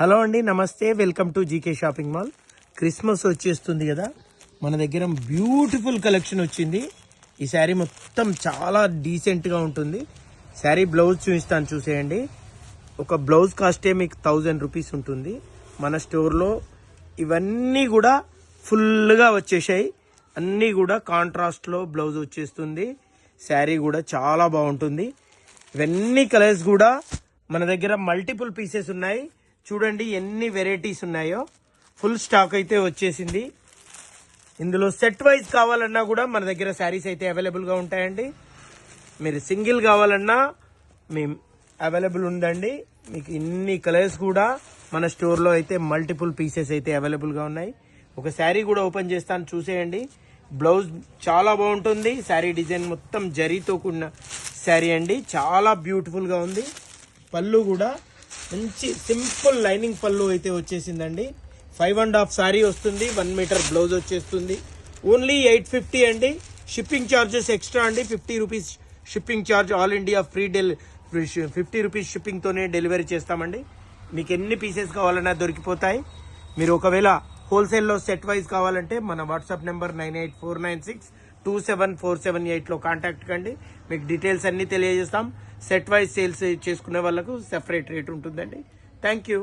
Hello అండి, నమస్తే. Welcome to GK shopping mall. Christmas వచ్చేస్తుంది కదా, మన దగ్గర బ్యూటిఫుల్ కలెక్షన్ వచ్చింది. ఈ శారీ మొత్తం చాలా డీసెంట్గా ఉంటుంది. శారీ బ్లౌజ్ చూపిస్తాను, చూసేయండి. ఒక బ్లౌజ్ కాస్టే మీకు 1000 రూపీస్ ఉంటుంది. మన స్టోర్లో ఇవన్నీ కూడా ఫుల్గా వచ్చేసాయి. అన్నీ కూడా కాంట్రాస్ట్లో బ్లౌజ్ వచ్చేస్తుంది. శారీ కూడా చాలా బాగుంటుంది. ఇవన్నీ కలర్స్ కూడా మన దగ్గర మల్టిపుల్ పీసెస్ ఉన్నాయి. చూడండి ఎన్ని వెరైటీస్ ఉన్నాయో. ఫుల్ స్టాక్ అయితే వచ్చేసింది. ఇందులో సెట్ వైజ్ కావాలన్నా కూడా మన దగ్గర శారీస్ అయితే అవైలబుల్గా ఉంటాయండి. మీరు సింగిల్ కావాలన్నా మేము అవైలబుల్ ఉందండి. మీకు ఇన్ని కలర్స్ కూడా మన స్టోర్లో అయితే మల్టిపుల్ పీసెస్ అయితే అవైలబుల్గా ఉన్నాయి. ఒక శారీ కూడా ఓపెన్ చేస్తాను, చూసేయండి. బ్లౌజ్ చాలా బాగుంటుంది. శారీ డిజైన్ మొత్తం జరీతో కూడిన శారీ అండి, చాలా బ్యూటిఫుల్గా ఉంది. పళ్ళు కూడా మంచి సింపుల్ లైనింగ్ పళ్ళు అయితే వచ్చేసిందండి. 5.5 శారీ వస్తుంది. 1 మీటర్ బ్లౌజ్ వచ్చేస్తుంది. ఓన్లీ 850 అండి. షిప్పింగ్ ఛార్జెస్ ఎక్స్ట్రా అండి, 50 rupees shipping charge. All India free 50 rupees షిప్పింగ్తోనే డెలివరీ చేస్తామండి. మీకు ఎన్ని పీసెస్ కావాలన్నా దొరికిపోతాయి. మీరు ఒకవేళ హోల్సేల్లో సెట్ వైజ్ కావాలంటే మన వాట్సాప్ నెంబర్ 9849627478లో కాంటాక్ట్ కండి. మీకు డీటెయిల్స్ అన్నీ తెలియజేస్తాం. సెట్ వైజ్ సేల్స్ చేసుకునే వాళ్ళకు సెపరేట్ రేట్ ఉంటుందండి. Thank you.